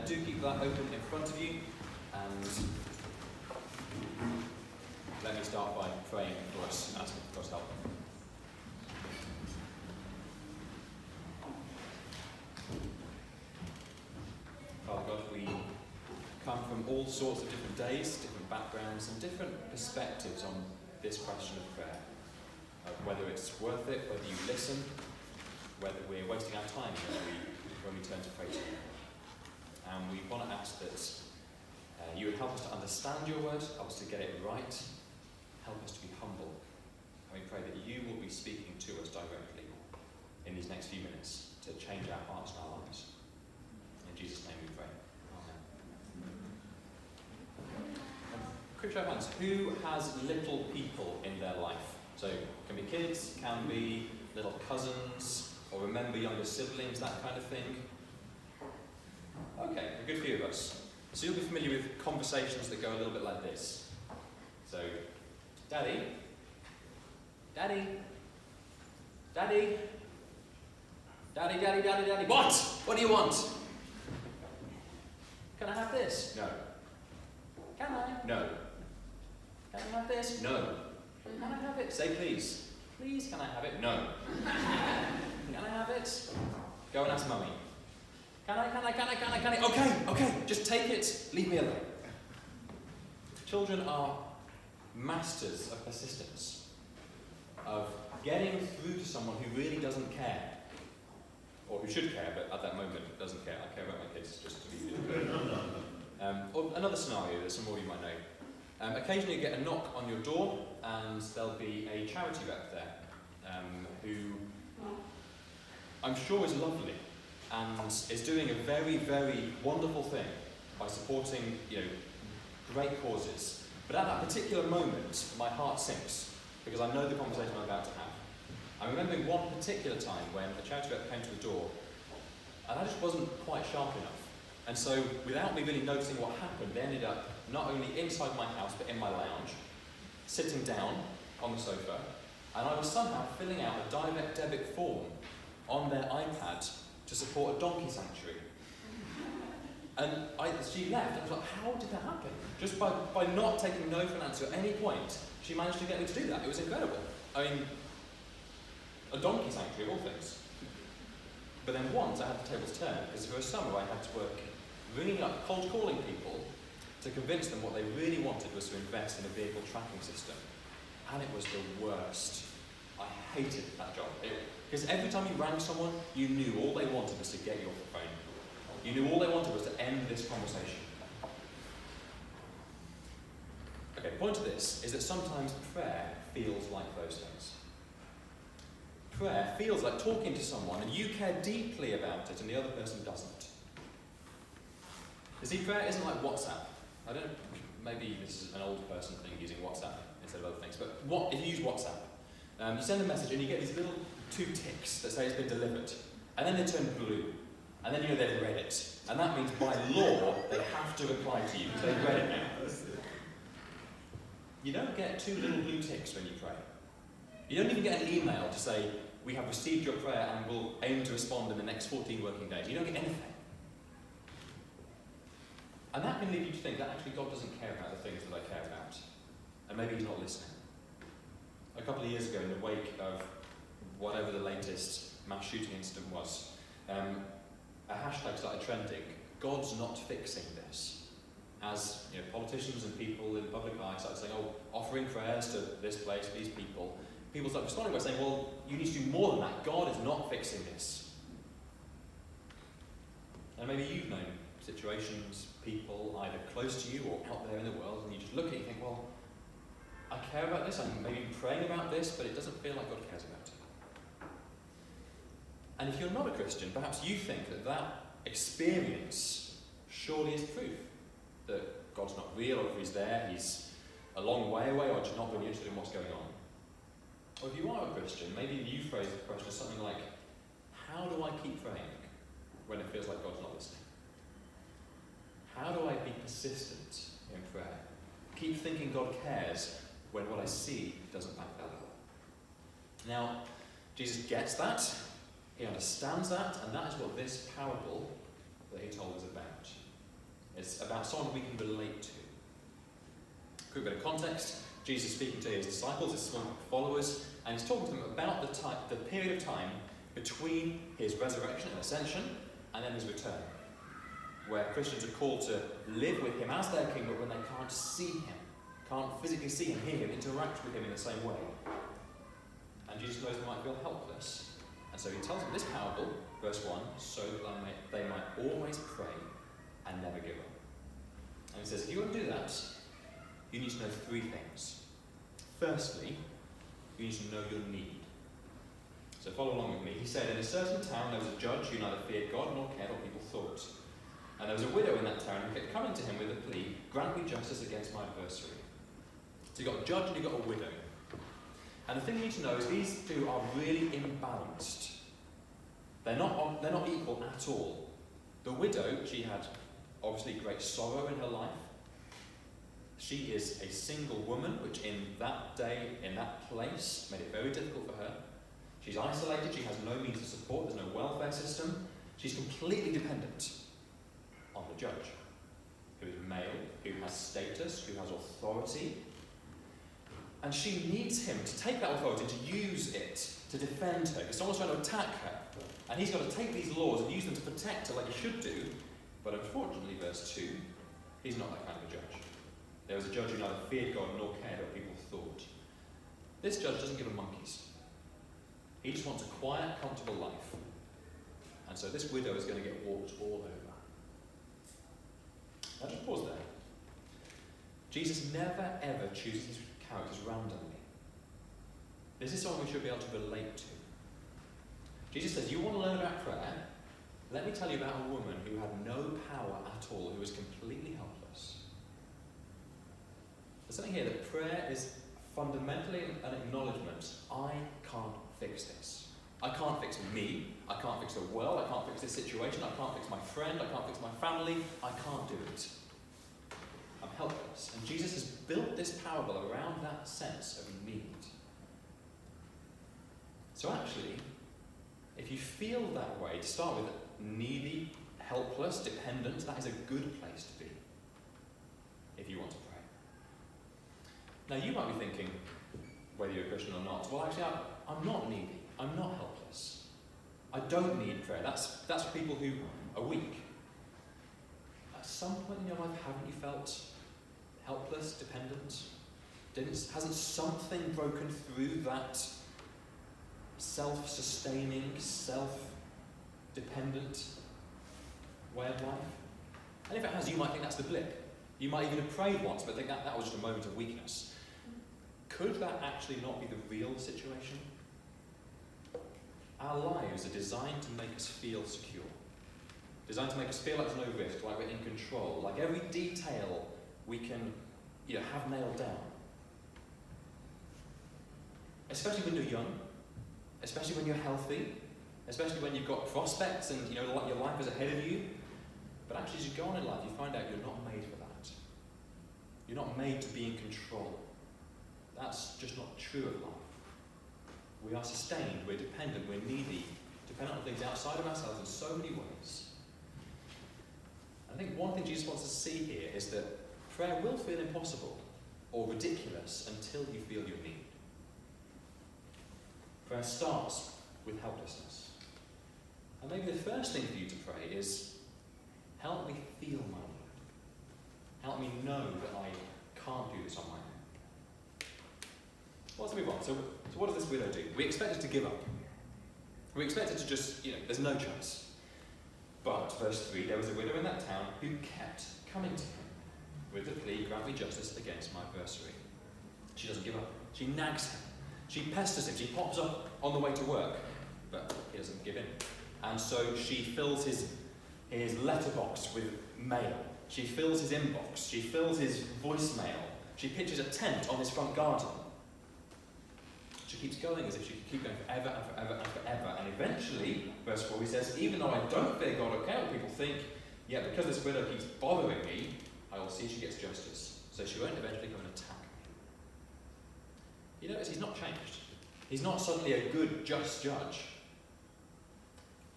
do keep that open in front of you, and let me start by praying for us and asking for God's help. Father God, we come from all sorts of different days, different backgrounds, and different perspectives on this question of prayer. Whether it's worth it, whether you listen, whether we're wasting our time when we turn to pray to you. And we want to ask that you would help us to understand your word, help us to get it right, help us to be humble. And we pray that you will be speaking to us directly in these next few minutes to change our hearts and our lives. In Jesus' name we pray. Amen. Quick show of hands. Who has little people in their life? So it can be kids, can be little cousins, or remember younger siblings, that kind of thing. Okay, a good few of us. So you'll be familiar with conversations that go a little bit like this. So, Daddy, Daddy, Daddy, Daddy, Daddy, Daddy, Daddy, what? What do you want? Can I have this? No. Can I? No. Can I have this? No. Can I have it? Say please. Please, can I have it? No. Can I have it? Go and ask Mummy. Can I? Okay, just take it. Leave me alone. Children are masters of persistence, of getting through to someone who really doesn't care. Or who should care, but at that moment doesn't care. I care about my kids, just to be or another scenario that some of you might know. Occasionally you get a knock on your door, and there'll be a charity rep there, who I'm sure is lovely, and is doing a very, very wonderful thing by supporting, great causes. But at that particular moment, my heart sinks, because I know the conversation I'm about to have. I'm remembering one particular time when a charity rep came to the door, and I just wasn't quite sharp enough. And so, without me really noticing what happened, they ended up not only inside my house, but in my lounge, sitting down on the sofa, and I was somehow filling out a direct debit form on their iPad to support a donkey sanctuary. And she left, and I was like, how did that happen? Just by not taking no for an answer at any point, she managed to get me to do that. It was incredible. I mean, a donkey sanctuary of all things. But then once I had the tables turned, because for a summer I had to work ringing up, cold calling people to convince them what they really wanted was to invest in a vehicle tracking system. And it was the worst. I hated that job. Because every time you rang someone, you knew all they wanted was to get you off the phone. You knew all they wanted was to end this conversation. Okay, the point of this is that sometimes prayer feels like those things. Prayer feels like talking to someone and you care deeply about it and the other person doesn't. You see, prayer isn't like WhatsApp. I don't know, maybe this is an old person thing using WhatsApp instead of other things, but if you use WhatsApp, you send a message and you get these little 2 ticks that say it's been delivered, and then they turn blue, and then they've read it, and that means by law they have to reply to you because they've read it now. You don't get 2 little blue ticks when you pray. You don't even get an email to say, we have received your prayer and will aim to respond in the next 14 working days. You don't get anything. And that can lead you to think that actually God doesn't care about the things that I care about. And maybe he's not listening. A couple of years ago, in the wake of whatever the latest mass shooting incident was, a hashtag started trending, God's not fixing this. As politicians and people in the public eye started saying, offering prayers to this place, these people, people started responding by saying, well, you need to do more than that. God is not fixing this. And maybe you've known situations, people either close to you or out there in the world, and you just look at it and think, well, I care about this, I'm maybe praying about this, but it doesn't feel like God cares about it. And if you're not a Christian, perhaps you think that experience surely is proof that God's not real, or if he's there, he's a long way away, or just not really interested in what's going on. Or if you are a Christian, maybe you phrase the question something like, how do I keep praying when it feels like God's not listening? How do I be persistent in prayer? Keep thinking God cares when what I see doesn't back that up. Now, Jesus gets that, he understands that, and that is what this parable that he told is about. It's about someone we can relate to. Quick bit of context. Jesus is speaking to his disciples, his small followers, and he's talking to them about the period of time between his resurrection and ascension and then his return, where Christians are called to live with him as their king, but when they can't see him, can't physically see him, hear him, interact with him in the same way. And Jesus knows they might feel helpless. And so he tells them this parable, verse 1, so that they might always pray and never give up. And he says, if you want to do that, you need to know three things. Firstly, you need to know your need. So follow along with me. He said, in a certain town there was a judge who neither feared God nor cared what people thought. And there was a widow in that town who kept coming to him with a plea, grant me justice against my adversary. So you've got a judge and you've got a widow. And the thing you need to know is these two are really imbalanced. They're not equal at all. The widow, she had obviously great sorrow in her life. She is a single woman, which in that day, in that place, made it very difficult for her. She's isolated, she has no means of support, there's no welfare system. She's completely dependent on the judge, who is male, who has status, who has authority. And she needs him to take that authority, to use it to defend her, because someone's trying to attack her. And he's got to take these laws and use them to protect her like he should do. But unfortunately, verse 2, he's not that kind of a judge. There was a judge who neither feared God nor cared what people thought. This judge doesn't give a monkey's. He just wants a quiet, comfortable life. And so this widow is going to get walked all over. Now just pause there. Jesus never ever chooses his characters randomly. This is someone we should be able to relate to. Jesus says, you want to learn about prayer? Let me tell you about a woman who had no power at all, who was completely helpless. There's something here that prayer is fundamentally an acknowledgement. I can't fix this. I can't fix me. I can't fix the world. I can't fix this situation. I can't fix my friend. I can't fix my family. I can't do it. I'm helpless. And Jesus has built this parable around that sense of need. So actually, if you feel that way, to start with, needy, helpless, dependent, that is a good place to be if you want to pray. Now you might be thinking, whether you're a Christian or not, well actually I'm not needy, I'm not helpless. I don't need prayer. That's for people who are weak. At some point in your life, haven't you felt helpless, dependent? Hasn't something broken through that self-sustaining, self-dependent way of life? And if it has, you might think that's the blip. You might even have prayed once, but think that was just a moment of weakness. Could that actually not be the real situation? Our lives are designed to make us feel secure. Designed to make us feel like there's no risk, like we're in control, like every detail we can have nailed down. Especially when you're young, especially when you're healthy, especially when you've got prospects and your life is ahead of you. But actually, as you go on in life, you find out you're not made for that. You're not made to be in control. That's just not true of life. We are sustained, we're dependent, we're needy, dependent on things outside of ourselves in so many ways. I think one thing Jesus wants us to see here is that prayer will feel impossible or ridiculous until you feel your need. Prayer starts with helplessness. And maybe the first thing for you to pray is, help me feel my need. Help me know that I can't do this on my own. Well, let's move on. So what does this widow do? We expect her to give up. We expect her to just, there's no choice. But, verse 3, there was a widow in that town who kept coming to him with the plea, grant me justice against my adversary. She doesn't give up. She nags him. She pesters him. She pops up on the way to work. But he doesn't give in. And so she fills his letterbox with mail. She fills his inbox. She fills his voicemail. She pitches a tent on his front garden. She keeps going as if she could keep going forever and forever and forever. And eventually, verse 4, he says, even though I don't fear God or care what people think, yet because this widow keeps bothering me, I will see she gets justice. So she won't eventually come and attack me. You notice he's not changed. He's not suddenly a good, just judge.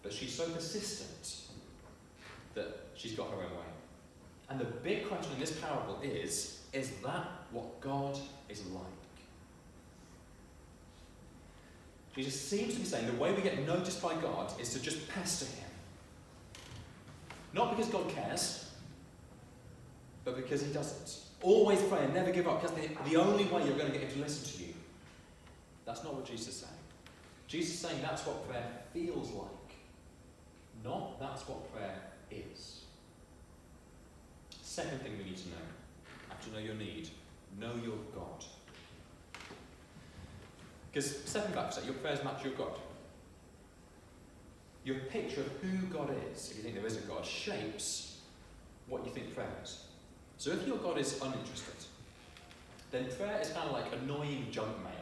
But she's so persistent that she's got her own way. And the big question in this parable is that what God is like? Jesus seems to be saying the way we get noticed by God is to just pester him. Not because God cares, but because he doesn't. Always pray and never give up, because the only way you're going to get him to listen to you. That's not what Jesus is saying. Jesus is saying that's what prayer feels like, not that's what prayer is. Second thing we need to know, after know your need, know your God. Because stepping back a sec, your prayers match your God. Your picture of who God is, if you think there is a God, shapes what you think prayer is. So if your God is uninterested, then prayer is kind of like annoying junk mail.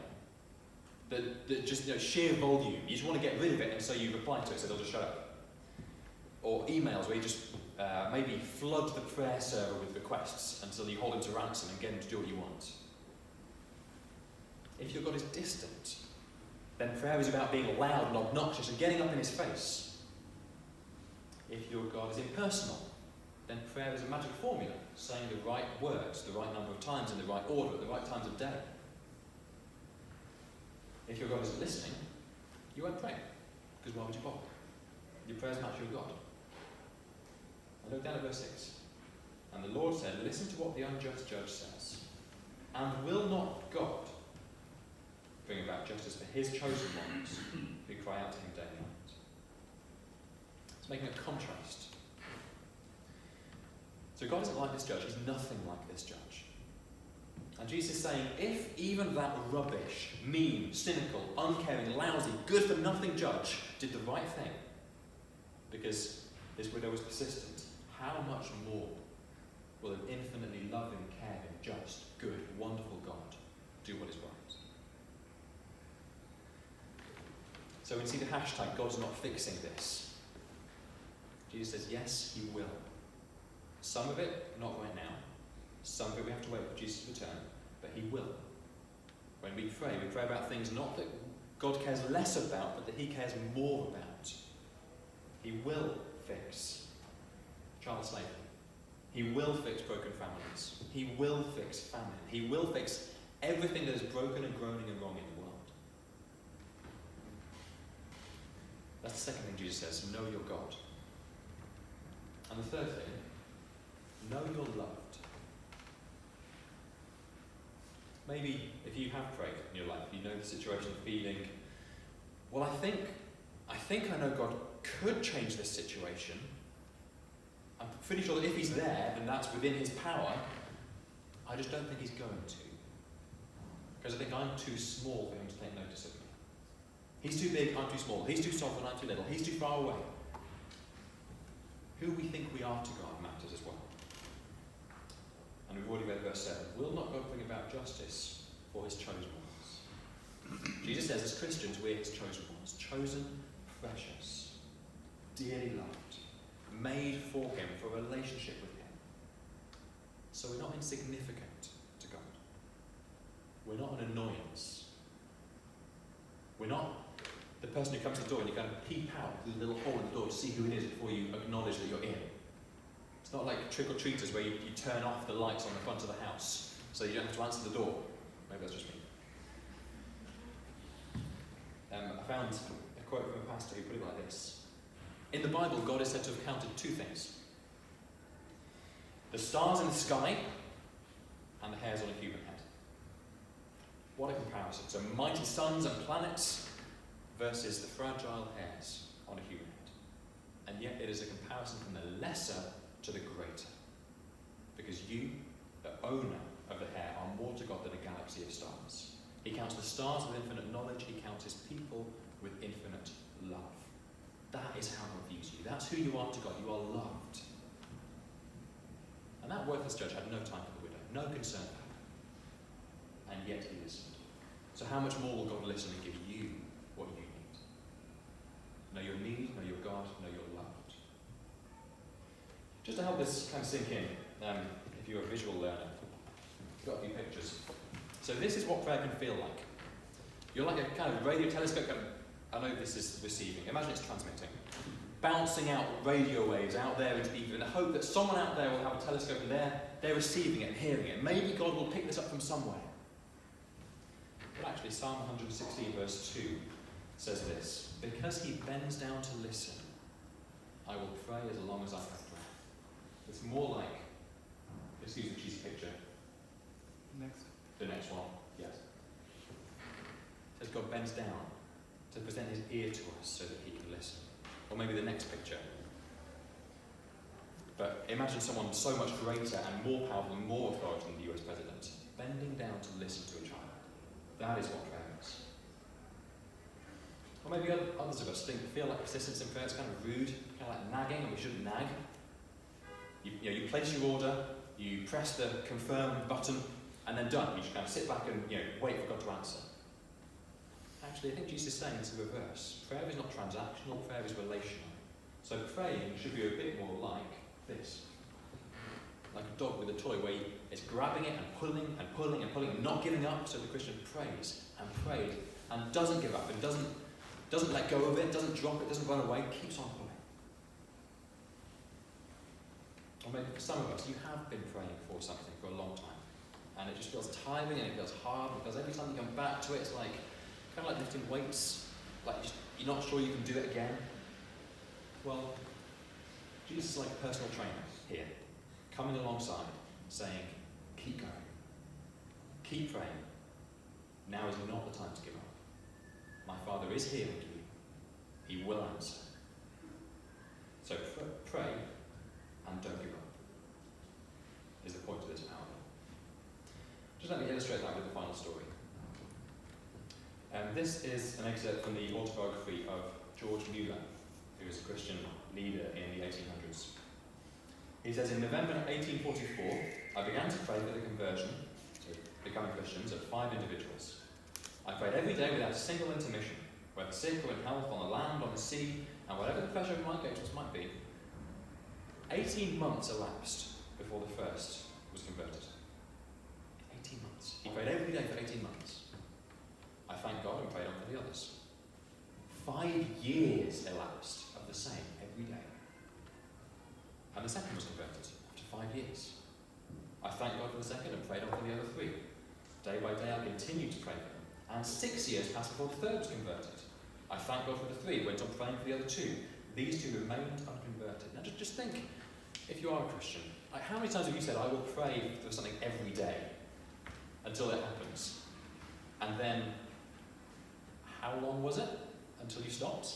That just, sheer volume. You just want to get rid of it, and so you reply to it so they'll just shut up. Or emails where you just maybe flood the prayer server with requests until you hold him to ransom and get him to do what you want. If your God is distant, then prayer is about being loud and obnoxious and getting up in his face. If your God is impersonal, then prayer is a magic formula, saying the right words the right number of times in the right order at the right times of day. If your God isn't listening, you won't pray, because why would you bother? Your prayers match your God. And look down at verse 6. And the Lord said, listen to what the unjust judge says. And will not God bring about justice for his chosen ones who cry out to him day and night? It's making a contrast. So God isn't like this judge. He's nothing like this judge. And Jesus is saying, if even that rubbish, mean, cynical, uncaring, lousy, good-for-nothing judge did the right thing, because this widow was persistent, how much more will an infinitely loving, caring, just, good, wonderful God do what is right? So we see the hashtag, God's not fixing this. Jesus says, yes, he will. Some of it, not right now. Some of it we have to wait for Jesus' return, but he will. When we pray about things not that God cares less about, but that he cares more about. He will fix child slavery. He will fix broken families. He will fix famine. He will fix everything that is broken and groaning and wrong in the world. That's the second thing Jesus says, know your God. And the third thing, know you're loved. Maybe if you have prayed in your life, you know the situation of feeling, well, I think I know God could change this situation. I'm pretty sure that if he's there, then that's within his power. I just don't think he's going to. Because I think I'm too small for him to take notice of me. He's too big, I'm too small. He's too sovereign, I'm too little. He's too far away. Who we think we are to God matters as well. And we've already read verse 7. Will not God bring about justice for his chosen ones? Jesus says, as Christians, we're his chosen ones. Chosen, precious, dearly loved, made for him, for a relationship with him. So we're not insignificant to God. We're not an annoyance. We're not the person who comes to the door and you kind of peep out through the little hole in the door to see who it is before you acknowledge that you're in. It's not like trick-or-treaters where you turn off the lights on the front of the house so you don't have to answer the door. Maybe that's just me. I found a quote from a pastor who put it like this. In the Bible, God is said to have counted two things. The stars in the sky and the hairs on a human head. What a comparison. So mighty suns and planets versus the fragile hairs on a human head. And yet it is a comparison from the lesser to the greater. Because you, the owner of the hair, are more to God than a galaxy of stars. He counts the stars with infinite knowledge. He counts his people with infinite love. That is how God views you. That's who you are to God. You are loved. And that worthless judge had no time for the widow, no concern for her. And yet he listened. So how much more will God listen and give you what you need? Know your need, know your God, know you're loved. Just to help this kind of sink in, if you're a visual learner, I've got a few pictures. So this is what prayer can feel like. You're like a kind of radio telescope. I know this is receiving. Imagine it's transmitting. bouncing out radio waves out there into the ether in the hope that someone out there will have a telescope and they're receiving it and hearing it. Maybe God will pick this up from somewhere. But actually, Psalm 116 verse 2 says this: because he bends down to listen, I will pray as long as I have breath. It's more like, excuse the cheesy picture. The next one, yes. It says God bends down to present his ear to us so that he can listen. Or maybe the next picture. But imagine someone so much greater and more powerful and more authoritative than the US president, bending down to listen to a child. That is what prayer is. Or maybe others of us feel like persistence in prayer is kind of rude, kind of like nagging, and we shouldn't nag. You place your order, you press the confirm button, and then done. You just kind of sit back and wait for God to answer. Actually, I think Jesus is saying it's the reverse. Prayer is not transactional, prayer is relational. So praying should be a bit more like this. Like a dog with a toy where it's grabbing it and pulling and pulling and pulling and not giving up. So the Christian prays and prays and doesn't give up and doesn't let go of it, doesn't drop it, doesn't run away, keeps on pulling. Or maybe for some of us, you have been praying for something for a long time. And it just feels tiring and it feels hard because every time you come back to it, it's like kind of like lifting weights. Like you're not sure you can do it again. Well, Jesus is like a personal trainer here, coming alongside, saying, keep going. Keep praying. Now is not the time to give up. My Father is hearing you. He will answer. So pray and don't give up, is the point of this parable. Just let me illustrate that with the final story. This is an excerpt from the autobiography of George Mueller, who was a Christian leader in the 1800s. He says, in November 1844, I began to pray for the conversion, so becoming Christians, of 5 individuals. I prayed every day without a single intermission, whether sick or in health, on the land, on the sea, and whatever the pleasure of my engagements might be. 18 months elapsed before the first was converted. 18 months. He prayed every day for 18 months. I thanked God and prayed on for the others. 5 years elapsed of the same every day. And the second was converted after 5 years. I thanked God for the second and prayed on for the other 3. Day by day I continued to pray for them. And 6 years passed before the third was converted. I thanked God for the 3, went on praying for the other 2. These 2 remained unconverted. Now just think, if you are a Christian, like how many times have you said, I will pray for something every day until it happens? And then, how long was it until you stopped?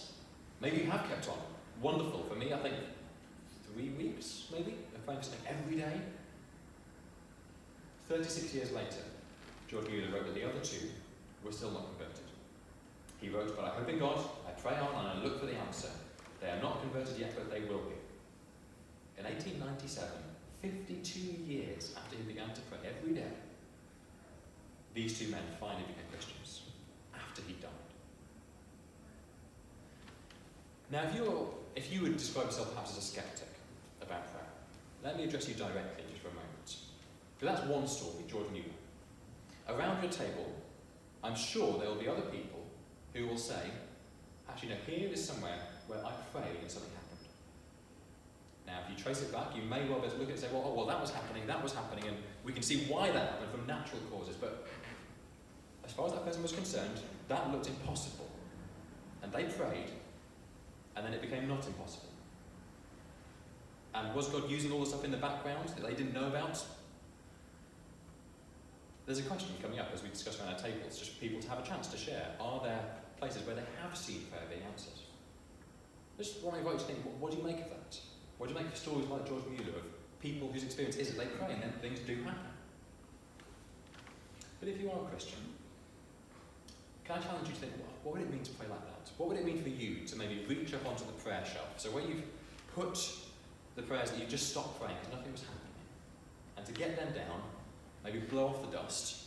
Maybe you have kept on. Wonderful. For me, I think 3 weeks, maybe, of praying for something every day. 36 years later, George Mueller wrote that the other 2 were still not converted. He wrote, but I hope in God, I pray on and I look for the answer. They are not converted yet, but they will be. In 1897, 52 years after he began to pray every day, these 2 men finally became Christians, after he died. Now, if you would describe yourself perhaps as a skeptic about prayer, let me address you directly just for a moment. Because that's one story, George Mueller. Around your table, I'm sure there will be other people who will say, actually, no, here is somewhere where I prayed and something happened. Now, if you trace it back, you may well be able to look at it and say, well, that was happening, and we can see why that happened from natural causes. But as far as that person was concerned, that looked impossible. And they prayed, and then it became not impossible. And was God using all the stuff in the background that they didn't know about? There's a question coming up as we discuss around our tables, just for people to have a chance to share. Are there places where they have seen prayer being answered? Just want to invite you to think, what do you make of that? What do you make of stories like George Mueller of people whose experience is that they pray and then things do happen? But if you are a Christian, can I challenge you to think, what would it mean to pray like that? What would it mean for you to maybe reach up onto the prayer shelf? So where you've put the prayers that you've just stopped praying because nothing was happening, and to get them down, maybe blow off the dust,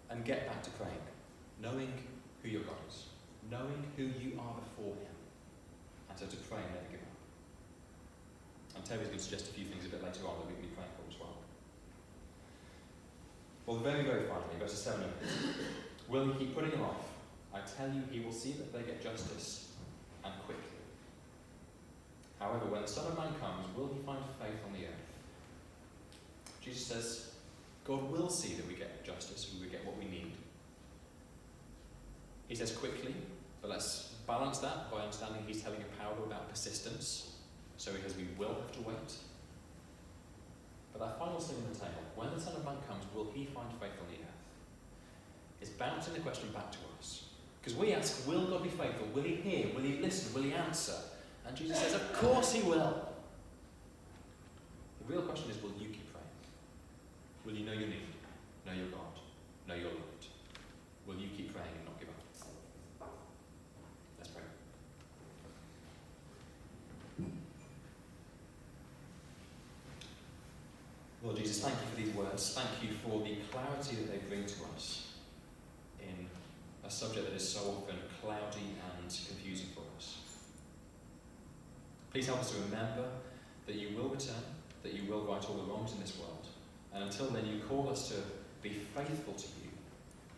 and get back to praying, knowing who your God is, knowing who you are before him, and so to pray and never give up. And Terry's going to suggest a few things a bit later on that we can be praying for as well. Well, very, very finally, verses 7 and 8. Will he keep putting him off? I tell you, he will see that they get justice, and quickly. However, when the Son of Man comes, will he find faith on the earth? Jesus says, God will see that we get justice, we get what we need. He says quickly, but let's balance that by understanding he's telling a parable about persistence. So he says we will have to wait. But that final thing in the tale, when the Son of Man comes, will he find faith on the earth? It's bouncing the question back to us. Because we ask, will God be faithful? Will he hear? Will he listen? Will he answer? And Jesus says, of course he will. The real question is, will you keep praying? Will you know your need? Know your God? Know you're loved? Will you keep praying and not give up? Let's pray. Lord Jesus, thank you for these words. Thank you for the clarity that they bring to us in a subject that is so often cloudy and confusing for us. Please help us to remember that you will return, that you will right all the wrongs in this world. And until then, you call us to be faithful to you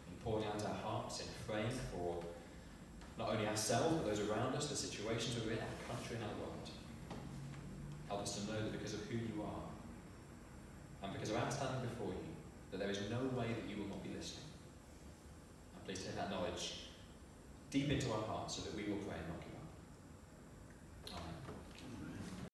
in pouring out our hearts, in praying for not only ourselves, but those around us, the situations we're in, our country and our world. Help us to know that because of who you are, and because of our standing before you, that there is no way that you will not be listening. And please take that knowledge deep into our hearts so that we will pray and not give up.